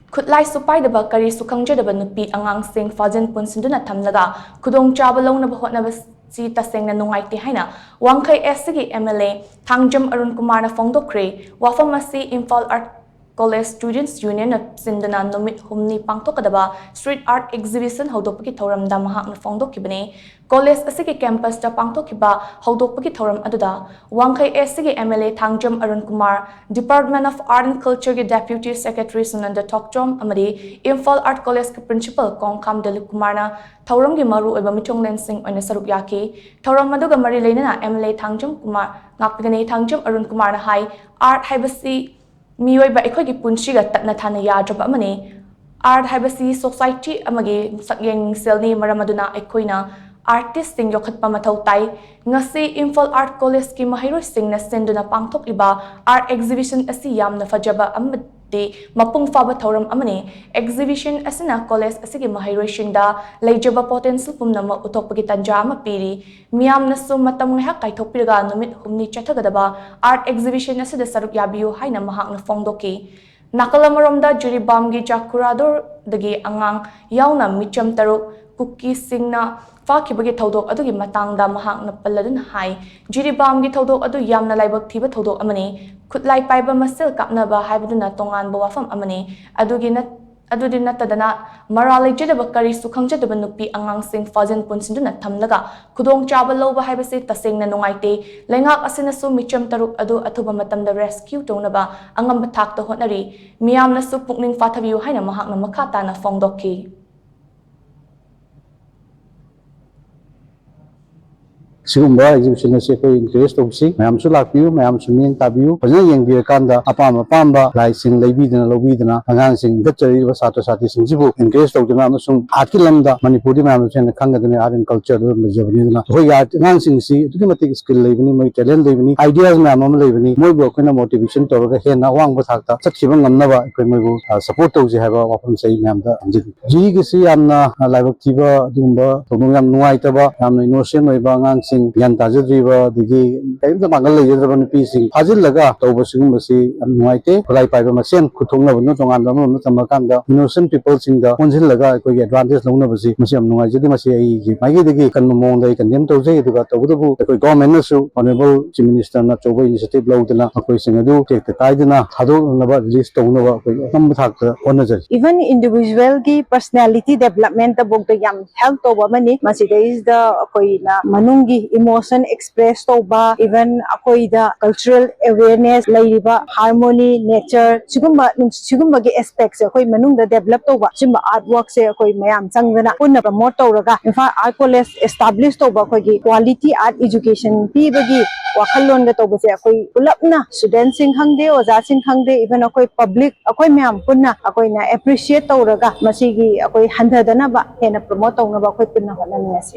Khudlai supaidaba kari KHANGJADABA Nupi Angang Shing Phajin Punshinduna Thamlaga Khudongchaba Lounaba Hotnabasi Tashengna Nungaite haina Wangkai SG MLA Thangjam Arun Kumar na Fongdokre Wafamasi Imphal Art College Students Union na Sindana Numit Humni Pangtokadaba Street Art Exhibition Hodopaki Thoram da Mahak na Fongdokibane College asigi campus da Pangtokiba Hodopaki Thoram aduda Wangkai SG MLA Thangjam Arun Kumar Department of Art and Culture ki Deputy Secretary Sunanda Tokchom amadi Imphal Art College ki Principal Kongkham Dalip Kumar na Thoram gi maru oiba mitonglen sing oina saruk yaki Thoram aduga mari leinana MLA Thangjam Kumar ngakpigani Thangjam Arun Kumar na hai art haibasi Miyoiba ekhoi punchiga tatna thana yadraba amani art haibasi society amagi sakyeng selni maramaduna ekhoina artist sing yokhatpa mathau tai ngasi Imphal Art College ki mahiroi sing na senduna pangthokliba art exhibition asi yamna fajaba amadi mapung faba thoram amani exhibition asina college asigi mahiroi shinda leijaba potential pumnama utokpagi tanja ama piri miyamna su matam ngha kaithopiraga numit humni chathagadaba art exhibition asida saruk yabiyu haina mahakna fongdoki Nakalamaromda Jiribamgi Jakurador dagi angang yauna micham taruk cookie singna Fakibagi Todok Adu Matanga Mahak na Paladun High, Jiribamgi Todok Adu Yamna Laibak Tiba Todok Amani, Kutlai Paiba Masil Kapnaba Hibaduna Tongan Boafam Amani, Adudina Tadana, Marali Jedabakari KHANGJADABA Nupi Angang Shing Phajin Punshinduna Thamlaga Khudongchaba Lounaba Hotnabasi Tashengna Nungaite, Lengak Asinasu Micham Taruk Adu Atuba Matam the Rescue Tonaba, Angam Batak the Hotnari, Miamna Supukning Fataviu Haina Mahak na Makata na Fongdoki. Sigumba exhibition na siya ko interest of si mayam su lakpiu mayam su niyang tabiu pajana yang birakanda apamba lai sing laibidana lobidana angang sing gachari wa sato sati sing sibu interest of dana amasung art ki lamda Manipuri mayam su na khangadane art and culture do lejabani dana hoi art angang sing si tukimatik skill leibani moi talent leibani ideas mayam am leibani moi bo koina motivation tawraga hena wang ba thakta sakhiba ngamnaba koi moi bo support tawji haba wafam sei mayam da ji gi si amna laibak thiba dumba tong yam nuai taba yam innocent oi ba angang Yan Tajadriva, the Kaim the Mangal Yadran piecing, Hazilaga, Tobasing Masi, and Nuite, Kulai Piper Masin, Kutunga, Notongan, Namakanda, innocent people sing the Onzilaga, could get advantage Lounabasi, Masiam Nuaji, Masi, Magi the Gay, Kanamon, they condemn to say to got over the book, the government, Honorable Chief Minister, not over initiative, Laudana, Approaching a do, take the Kaidana, Hado, Nava, list Tonova, Honour. Even individual ki personality development, the book the young health over money, Masida is the Koina, Manungi. Emotion express toba even akoi da cultural awareness laiba harmony nature sigumba gi aspects akoi manung da develop toba simba artwork se akoi mayam changdana punna promote toraga in fact art college establish toba akoi gi quality art education pi bagi wakhallon ga toba se akoi pulapna students sing khangde oja sing khangde even akoi public akoi mayam punna akoi na appreciate toraga masigi akoi handadana ba hena promote tawna ba akoi punna honani ase